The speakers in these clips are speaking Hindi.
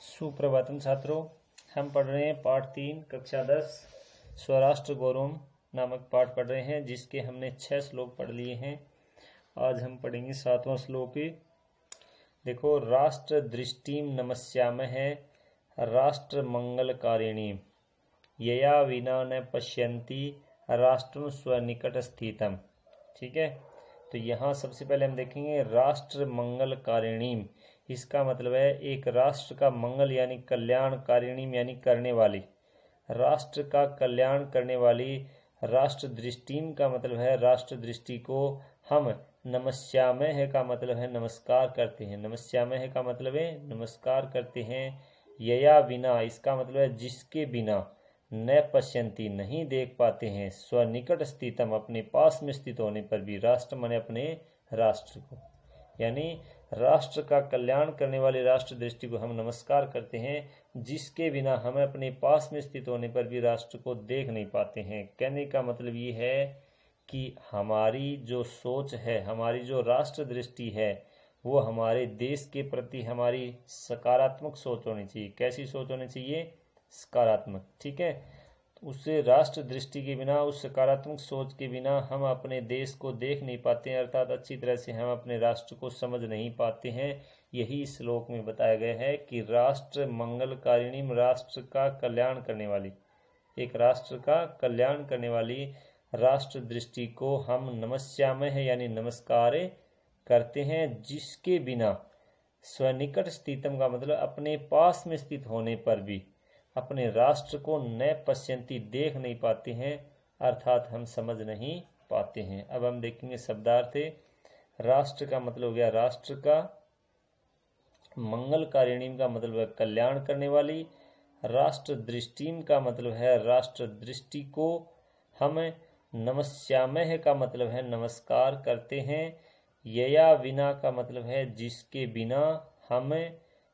सुप्रभातम छात्रों, हम पढ़ रहे हैं पाठ 3 कक्षा 10 स्वराष्ट्र गौरवम नामक पाठ पढ़ रहे हैं, जिसके हमने 6 श्लोक पढ़ लिए हैं। आज हम पढ़ेंगे 7वां श्लोक। देखो, राष्ट्र दृष्टिम नमस्यामहे राष्ट्र मंगलकारिणीम यया विना न पश्यन्ति राष्ट्रं स्वनिकट स्थितम। ठीक है, तो यहाँ सबसे पहले हम देखेंगे राष्ट्र मंगलकारिणीम। इसका मतलब है एक राष्ट्र का मंगल यानी कल्याणकारिणी यानी करने वाली, राष्ट्र का कल्याण करने वाली। राष्ट्र दृष्टिम का मतलब है राष्ट्र दृष्टि को हम नमस्यामः का मतलब है नमस्कार करते हैं। नमस्यामः का मतलब है नमस्कार करते हैं। यया बिना इसका मतलब है जिसके बिना, न पश्यन्ति नहीं देख पाते हैं, स्वनिकट स्थितम अपने पास में स्थित होने पर भी। राष्ट्र माने अपने राष्ट्र को, यानी राष्ट्र का कल्याण करने वाले राष्ट्र दृष्टि को हम नमस्कार करते हैं, जिसके बिना हमें अपने पास में स्थित होने पर भी राष्ट्र को देख नहीं पाते हैं। कहने का मतलब ये है कि हमारी जो सोच है, हमारी जो राष्ट्र दृष्टि है, वो हमारे देश के प्रति हमारी सकारात्मक सोच होनी चाहिए। कैसी सोच होनी चाहिए? सकारात्मक। ठीक है, उससे राष्ट्र दृष्टि के बिना, उस सकारात्मक सोच के बिना हम अपने देश को देख नहीं पाते हैं, अर्थात अच्छी तरह से हम अपने राष्ट्र को समझ नहीं पाते हैं। यही श्लोक में बताया गया है कि राष्ट्र मंगलकारिणी, राष्ट्र का कल्याण करने वाली, एक राष्ट्र का कल्याण करने वाली राष्ट्र दृष्टि को हम नमस्यामः यानी नमस्कार करते हैं, जिसके बिना स्वनिकट स्थितम का मतलब अपने पास में स्थित होने पर भी अपने राष्ट्र को न पश्यन्ति देख नहीं पाते हैं, अर्थात हम समझ नहीं पाते हैं। अब हम देखेंगे शब्दार्थ। राष्ट्र का मतलब हो गया राष्ट्र का, मंगलकारिणी का मतलब है कल्याण करने वाली, राष्ट्र दृष्टिम का मतलब है राष्ट्र दृष्टि को हम नमस्यामः का मतलब है नमस्कार करते हैं। यया विना का मतलब है जिसके बिना, हम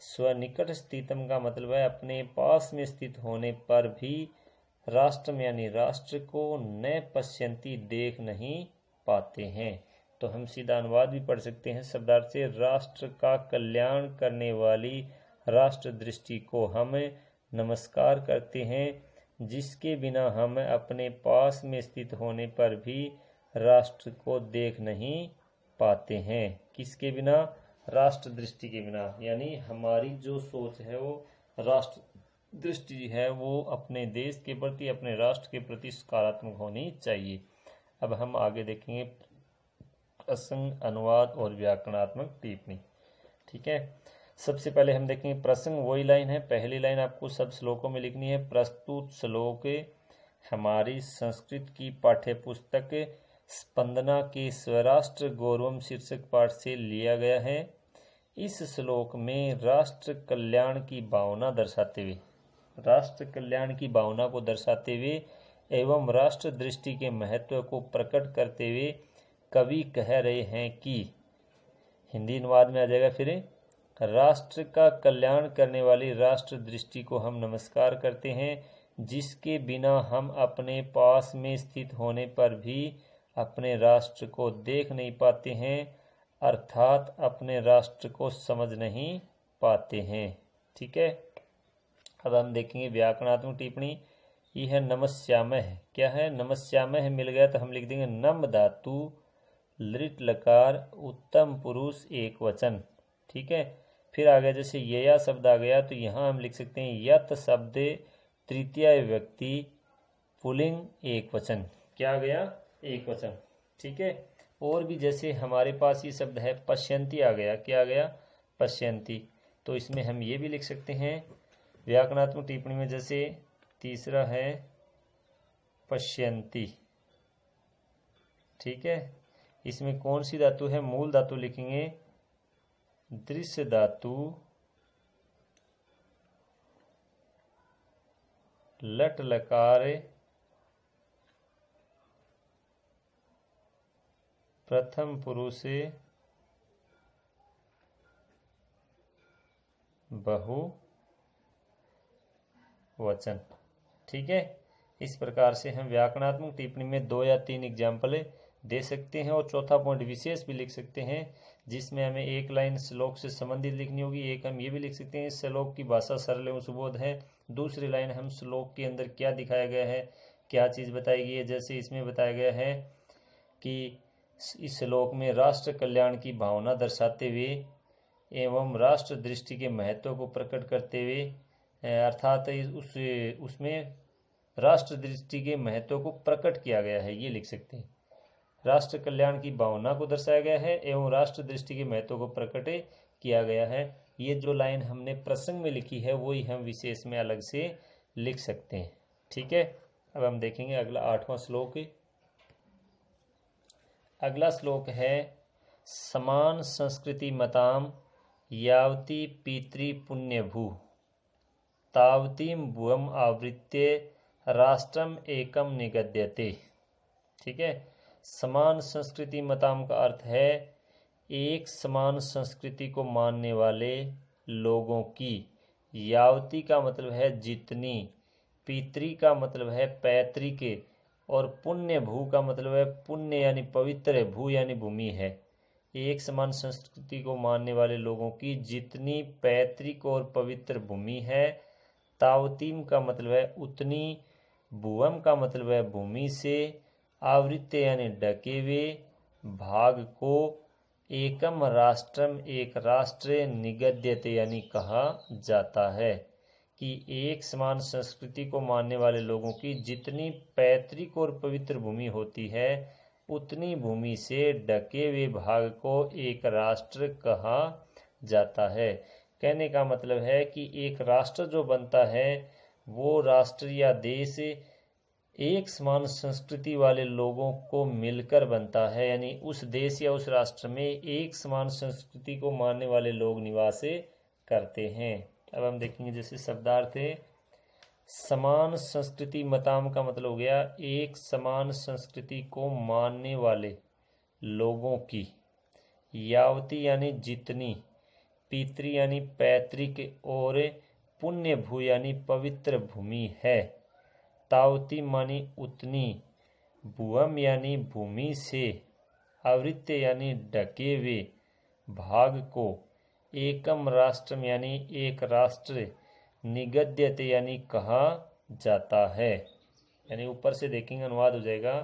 स्वनिकट स्थितम का मतलब है अपने पास में स्थित होने पर भी राष्ट्र में यानी राष्ट्र को न पश्यन्ति देख नहीं पाते हैं। तो हम सीधा अनुवाद भी पढ़ सकते हैं शब्दार्थ से। राष्ट्र का कल्याण करने वाली राष्ट्र दृष्टि को हम नमस्कार करते हैं, जिसके बिना हम अपने पास में स्थित होने पर भी राष्ट्र को देख नहीं पाते हैं। किसके बिना? राष्ट्र दृष्टि के बिना, यानी हमारी जो सोच है वो राष्ट्र दृष्टि है, वो अपने देश के प्रति, अपने राष्ट्र के प्रति सकारात्मक होनी चाहिए। अब हम आगे देखेंगे प्रसंग, अनुवाद और व्याकरणात्मक टिप्पणी। ठीक है, सबसे पहले हम देखेंगे प्रसंग। वही लाइन है, पहली लाइन आपको सब श्लोकों में लिखनी है। प्रस्तुत श्लोक हमारी संस्कृत की पाठ्य पुस्तक स्पंदना के स्वराष्ट्र गौरवम शीर्षक पाठ से लिया गया है। इस श्लोक में राष्ट्र कल्याण की भावना दर्शाते हुए, राष्ट्र कल्याण की भावना को दर्शाते हुए एवं राष्ट्र दृष्टि के महत्व को प्रकट करते हुए कवि कह रहे हैं कि, हिंदी अनुवाद में आ जाएगा फिर, राष्ट्र का कल्याण करने वाली राष्ट्र दृष्टि को हम नमस्कार करते हैं, जिसके बिना हम अपने पास में स्थित होने पर भी अपने राष्ट्र को देख नहीं पाते हैं, अर्थात अपने राष्ट्र को समझ नहीं पाते हैं। ठीक है, अब हम देखेंगे व्याकरणात्मक टिप्पणी। यह है नमस्यामः। क्या है? नमस्यामः मिल गया तो हम लिख देंगे नम धातु लृट लकार उत्तम पुरुष एक वचन। ठीक है, फिर आ गया जैसे यया शब्द आ गया तो यहाँ हम लिख सकते हैं यत शब्द तृतीय व्यक्ति पुल्लिंग एक वचन। क्या आ गया? एक वचन। ठीक है, और भी जैसे हमारे पास ये शब्द है पश्यन्ति आ गया। क्या आ गया? पश्यन्ति। तो इसमें हम ये भी लिख सकते हैं व्याकरणात्मक टिप्पणी में, जैसे तीसरा है पश्यन्ति। ठीक है, इसमें कौन सी धातु है? मूल धातु लिखेंगे दृश्य धातु लट लकार प्रथम पुरुष बहु वचन। ठीक है, इस प्रकार से हम व्याकरणात्मक टिप्पणी में 2 या 3 एग्जाम्पल दे सकते हैं और चौथा पॉइंट विशेष भी लिख सकते हैं, जिसमें हमें एक लाइन श्लोक से संबंधित लिखनी होगी। एक हम ये भी लिख सकते हैं श्लोक की भाषा सरल एवं सुबोध है। दूसरी लाइन हम श्लोक के अंदर क्या दिखाया गया है, क्या चीज़ बताई गई है। जैसे इसमें बताया गया है कि इस श्लोक में राष्ट्र कल्याण की भावना दर्शाते हुए एवं राष्ट्र दृष्टि के महत्व को प्रकट करते हुए, अर्थात उसमें राष्ट्र दृष्टि के महत्व को प्रकट किया गया है, ये लिख सकते हैं। राष्ट्र कल्याण की भावना को दर्शाया गया है एवं राष्ट्र दृष्टि के महत्व को प्रकट किया गया है। ये जो लाइन हमने प्रसंग में लिखी है वही हम विशेष में अलग से लिख सकते हैं। ठीक है, अब हम देखेंगे अगला 8वां श्लोक। अगला श्लोक है समान संस्कृति मताम यावती पितृ पुण्य भू तावतीम भुवम आवृत्य राष्ट्रम एकम निगद्यते। ठीक है, समान संस्कृति मताम का अर्थ है एक समान संस्कृति को मानने वाले लोगों की। यावती का मतलब है जितनी, पितृ का मतलब है पैतृक, और पुण्य भू का मतलब है पुण्य यानी पवित्र, भू यानी भूमि है। एक समान संस्कृति को मानने वाले लोगों की जितनी पैतृक और पवित्र भूमि है। तावतीम का मतलब है उतनी, भुवम का मतलब है भूमि से, आवृत्य यानी ढके हुए, भाग को, एकम राष्ट्रम एक राष्ट्र, निगद्यते यानी कहा जाता है कि एक समान संस्कृति को मानने वाले लोगों की जितनी पैतृक और पवित्र भूमि होती है उतनी भूमि से ढके हुए भाग को एक राष्ट्र कहा जाता है। कहने का मतलब है कि एक राष्ट्र जो बनता है वो राष्ट्र या देश एक समान संस्कृति वाले लोगों को मिलकर बनता है, यानी उस देश या उस राष्ट्र में एक समान संस्कृति को मानने वाले लोग निवास करते हैं। अब हम देखेंगे जैसे शब्दार्थ है। समान संस्कृति मताम का मतलब हो गया एक समान संस्कृति को मानने वाले लोगों की। यावती यानी जितनी, पितृ यानी पैतृक, और पुण्य भू यानी पवित्र भूमि है। तावती मानी उतनी, भुवम यानी भूमि से, आवृत्य यानी ढके हुए, भाग को, एकम राष्ट्रम यानी एक राष्ट्र, निगद्यते यानी कहा जाता है। यानी ऊपर से देखेंगे अनुवाद हो जाएगा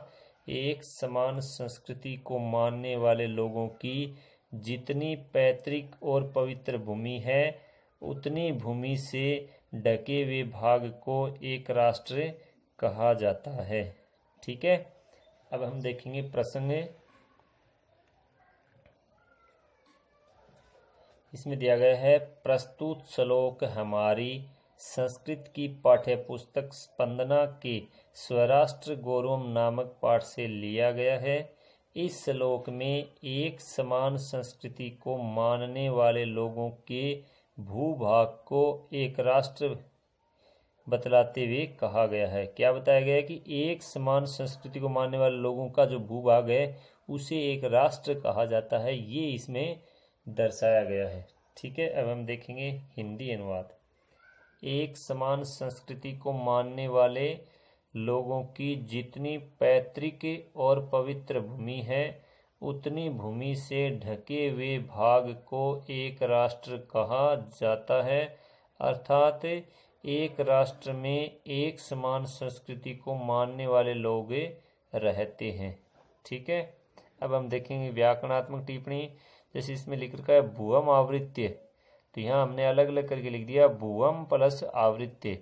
एक समान संस्कृति को मानने वाले लोगों की जितनी पैतृक और पवित्र भूमि है उतनी भूमि से ढके हुए भाग को एक राष्ट्र कहा जाता है। ठीक है, अब हम देखेंगे प्रसंग। इसमें दिया गया है प्रस्तुत श्लोक हमारी संस्कृत की पाठ्य पुस्तक स्पंदना के स्वराष्ट्र गौरवम नामक पाठ से लिया गया है। इस श्लोक में एक समान संस्कृति को मानने वाले लोगों के भूभाग को एक राष्ट्र बतलाते हुए कहा गया है। क्या बताया गया है कि एक समान संस्कृति को मानने वाले लोगों का जो भूभाग है उसे एक राष्ट्र कहा जाता है, ये इसमें दर्शाया गया है। ठीक है, अब हम देखेंगे हिंदी अनुवाद। एक समान संस्कृति को मानने वाले लोगों की जितनी पैतृक और पवित्र भूमि है उतनी भूमि से ढके हुए भाग को एक राष्ट्र कहा जाता है, अर्थात एक राष्ट्र में एक समान संस्कृति को मानने वाले लोग रहते हैं। ठीक है, अब हम देखेंगे व्याकरणात्मक टिप्पणी। जैसे इसमें लिख रखा है भुवम आवृत्य, तो यहाँ हमने अलग अलग करके लिख दिया भुवम प्लस आवृत्य।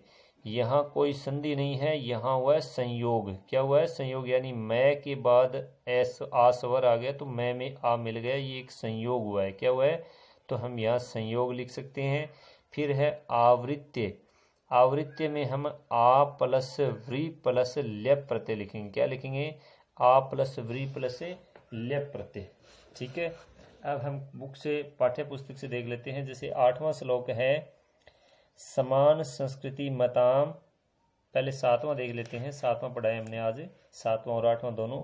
यहाँ कोई संधि नहीं है, यहाँ हुआ है संयोग। क्या हुआ है? संयोग, यानी मैं के बाद एस आ स्वर आ गया तो मैं में आ मिल गया, ये एक संयोग हुआ है। क्या हुआ है? तो हम यहाँ संयोग लिख सकते हैं। फिर है आवृत्य। आवृत्य में हम आ प्लस व्री प्लस ल्यप प्रत्यय लिखेंगे। क्या लिखेंगे? आ प्लस व्री प्लस ल्यप प्रत्यय। ठीक है, अब हम बुक से पाठ्य पुस्तक से देख लेते हैं। जैसे 8वां श्लोक है समान संस्कृति मताम। पहले 7वां देख लेते हैं। 7वां पढ़ा है हमने आज, 7वां और 8वां दोनों।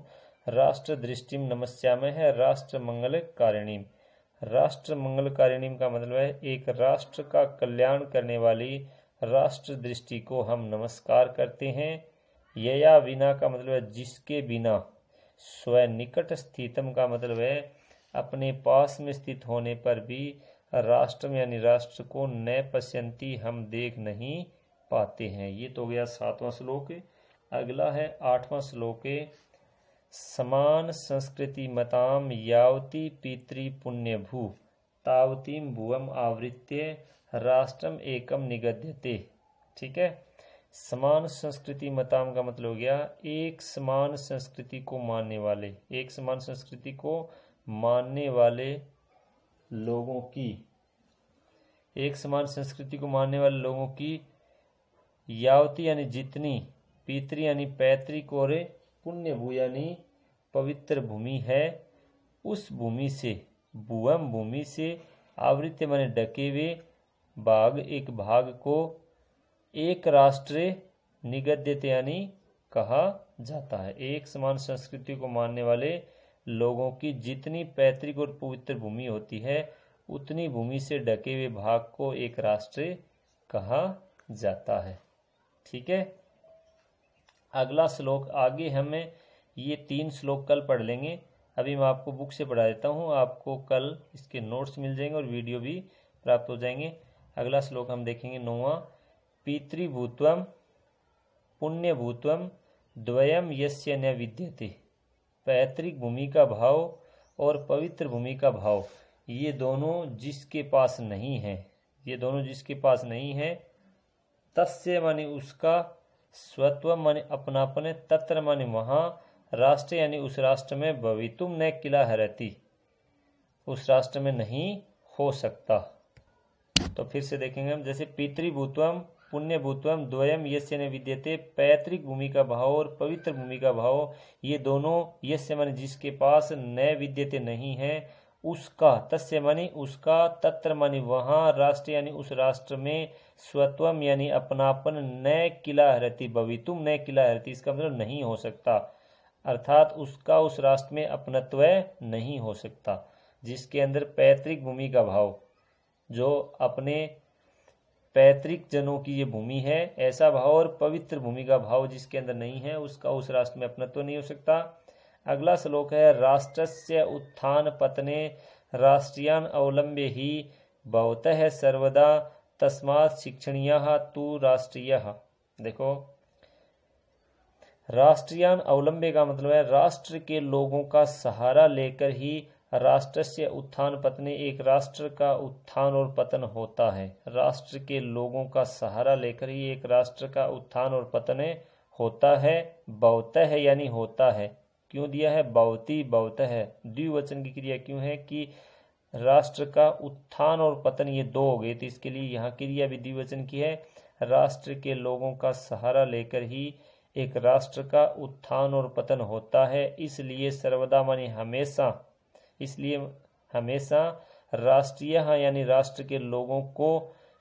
राष्ट्र दृष्टिम नमस्यामः है राष्ट्र मंगल कारिणीम। राष्ट्र मंगल कारिणीम का मतलब है एक राष्ट्र का कल्याण करने वाली राष्ट्र दृष्टि को हम नमस्कार करते हैं। यया बिना का मतलब है जिसके बिना, स्वनिकट स्थितम का मतलब है अपने पास में स्थित होने पर भी राष्ट्रम यानी राष्ट्र को न पश्यन्ति हम देख नहीं पाते हैं। ये तो गया 7वां श्लोक। अगला है 8वां श्लोक। समान संस्कृति मताम यावती पितृ पुण्य भू तावतीम भुवम आवृत्य राष्ट्रम एकम निगद्यते। ठीक है, समान संस्कृति मताम का मतलब हो गया एक समान संस्कृति को मानने वाले, एक समान संस्कृति को मानने वाले लोगों की, एक समान संस्कृति को मानने वाले लोगों की यावती यानी जितनी, पितृ यानी पैतृक और पुण्य भू यानी पवित्र भूमि है, उस भूमि से, भुवम भूमि से, आवृत्य माने ढके हुए, भाग एक भाग को, एक राष्ट्र निगद्यते यानी कहा जाता है। एक समान संस्कृति को मानने वाले लोगों की जितनी पैतृक और पवित्र भूमि होती है उतनी भूमि से ढके हुए भाग को एक राष्ट्र कहा जाता है। ठीक है, अगला श्लोक आगे हमें ये 3 श्लोक कल पढ़ लेंगे। अभी मैं आपको बुक से पढ़ा देता हूँ, आपको कल इसके नोट्स मिल जाएंगे और वीडियो भी प्राप्त हो जाएंगे। अगला श्लोक हम देखेंगे 9वां। पितृभूत्वम पुण्यभूत्वम द्वयम यस्य न विद्यते। पैतृक भूमि का भाव और पवित्र भूमि का भाव ये दोनों जिसके पास नहीं है, ये दोनों जिसके पास नहीं है, तस्य माने उसका, स्वत्व माने अपनापन, तत्र माने वहाँ, राष्ट्र यानी उस राष्ट्र में, भवितुम न किला हरति उस राष्ट्र में नहीं हो सकता। तो फिर से देखेंगे हम, जैसे पितृभूत्वम पुण्यभूत्वम द्वयम यस्य न विद्यते। पैतृक भूमि का भाव और पवित्र भूमि का भाव ये दोनों यस्य माने जिसके पास, न विद्यते नहीं है, उसका, तस्य माने उसका, तत्र माने वहाँ, राष्ट्र यानी उस राष्ट्र में, स्वत्वम यानी अपनापन, न किला हरति भवितुम न किला हरति इसका मतलब नहीं हो सकता, अर्थात उसका उस राष्ट्र में अपनत्व नहीं हो सकता। जिसके अंदर पैतृक भूमि का भाव, जो अपने पैतृक जनों की ये भूमि है ऐसा भाव, और पवित्र भूमि का भाव जिसके अंदर नहीं है उसका उस राष्ट्र में अपनत्व नहीं हो सकता। अगला श्लोक है राष्ट्रस्य उत्थान पतने राष्ट्रियान अवलंब्य ही भवतः सर्वदा तस्मात् शिक्षणीयः तु राष्ट्रीयः। देखो, राष्ट्रियान अवलंब्य का मतलब है राष्ट्र के लोगों का सहारा लेकर ही राष्ट्रस्य उत्थान पतने, एक राष्ट्र का उत्थान और पतन होता है। राष्ट्र के लोगों का सहारा लेकर ही एक राष्ट्र का उत्थान और पतन होता है। भवतः यानी होता है, क्यों दिया है भवती भवतः, द्विवचन की क्रिया क्यों है कि राष्ट्र का उत्थान और पतन ये 2 हो गए, तो इसके लिए यहाँ क्रिया भी द्विवचन की है। राष्ट्र के लोगों का सहारा लेकर ही एक राष्ट्र का उत्थान और पतन होता है, इसलिए सर्वदा माने हमेशा, इसलिए हमेशा राष्ट्रीय यानी राष्ट्र के लोगों को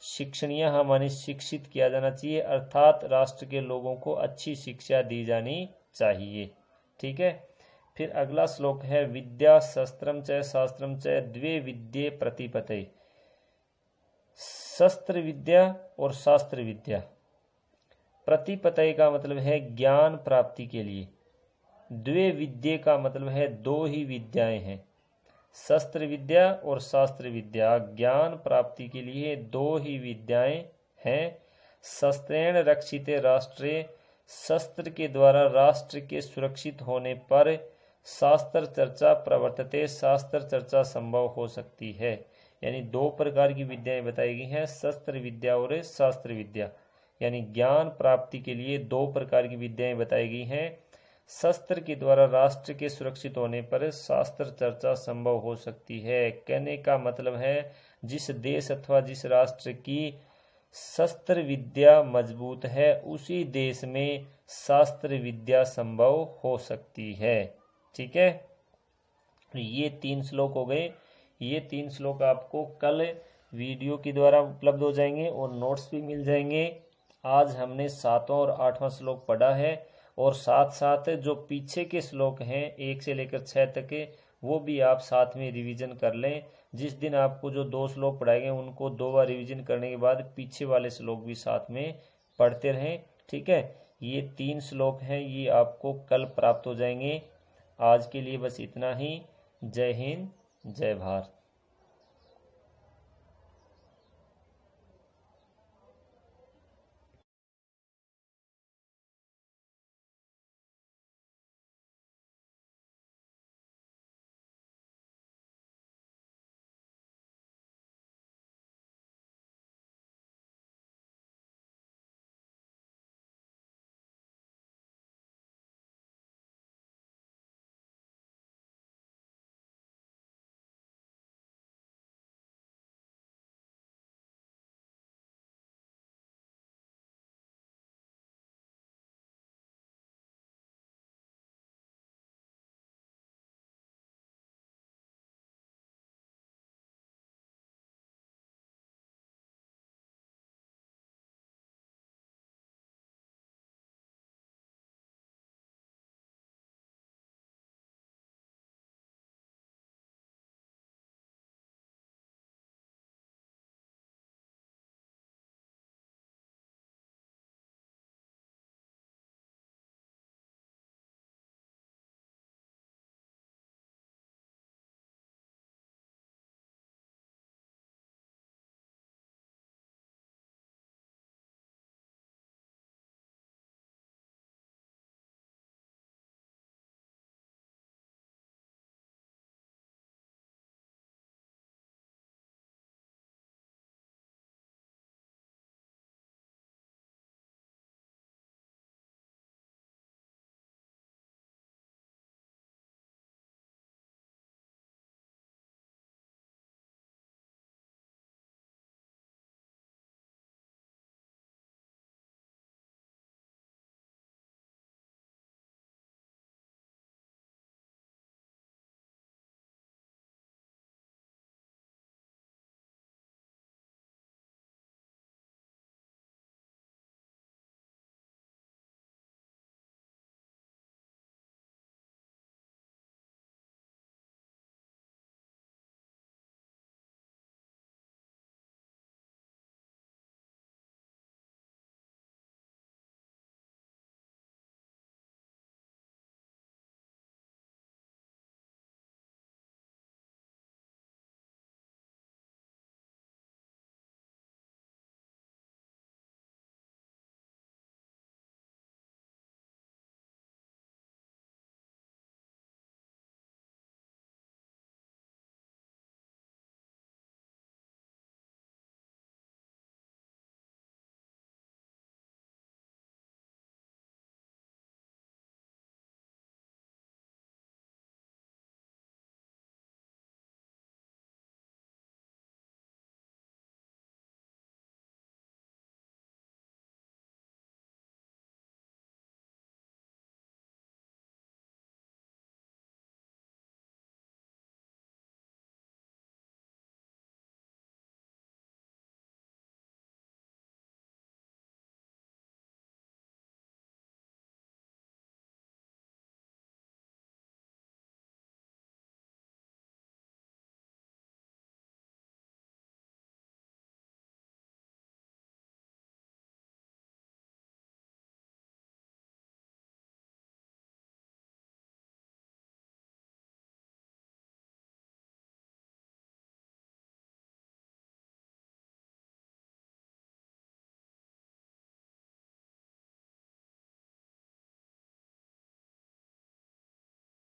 शिक्षणीय माने शिक्षित किया जाना चाहिए, अर्थात राष्ट्र के लोगों को अच्छी शिक्षा दी जानी चाहिए। ठीक है, फिर अगला श्लोक है विद्या शस्त्रम च शास्त्रम च द्वे विद्ये प्रतिपते। शस्त्र विद्या और शास्त्र विद्या, प्रतिपतय का मतलब है ज्ञान प्राप्ति के लिए, द्वे विद्ये का मतलब है 2 ही विद्याएं हैं। शस्त्र विद्या और शास्त्र विद्या ज्ञान प्राप्ति के लिए 2 ही विद्याएं हैं। शस्त्रेण रक्षिते राष्ट्रे, शस्त्र के द्वारा राष्ट्र के सुरक्षित होने पर शास्त्र चर्चा प्रवर्तते, शास्त्र चर्चा संभव हो सकती है। यानी 2 प्रकार की विद्याएं बताई गई हैं, शस्त्र विद्या और शास्त्र विद्या, यानी ज्ञान प्राप्ति के लिए 2 प्रकार की विद्याएं बताई गई हैं। शस्त्र के द्वारा राष्ट्र के सुरक्षित होने पर शास्त्र चर्चा संभव हो सकती है। कहने का मतलब है जिस देश अथवा जिस राष्ट्र की शस्त्र विद्या मजबूत है उसी देश में शास्त्र विद्या संभव हो सकती है। ठीक है, ये 3 श्लोक हो गए। ये 3 श्लोक आपको कल वीडियो के द्वारा उपलब्ध हो जाएंगे और नोट्स भी मिल जाएंगे। आज हमने 7वां और 8वां श्लोक पढ़ा है, और साथ साथ जो पीछे के श्लोक हैं 1 से लेकर 6 तक के, वो भी आप साथ में रिवीजन कर लें। जिस दिन आपको जो 2 श्लोक पढ़ाए गए उनको 2 बार रिवीजन करने के बाद पीछे वाले श्लोक भी साथ में पढ़ते रहें। ठीक है, ये 3 श्लोक हैं, ये आपको कल प्राप्त हो जाएंगे। आज के लिए बस इतना ही। जय हिंद, जय भारत।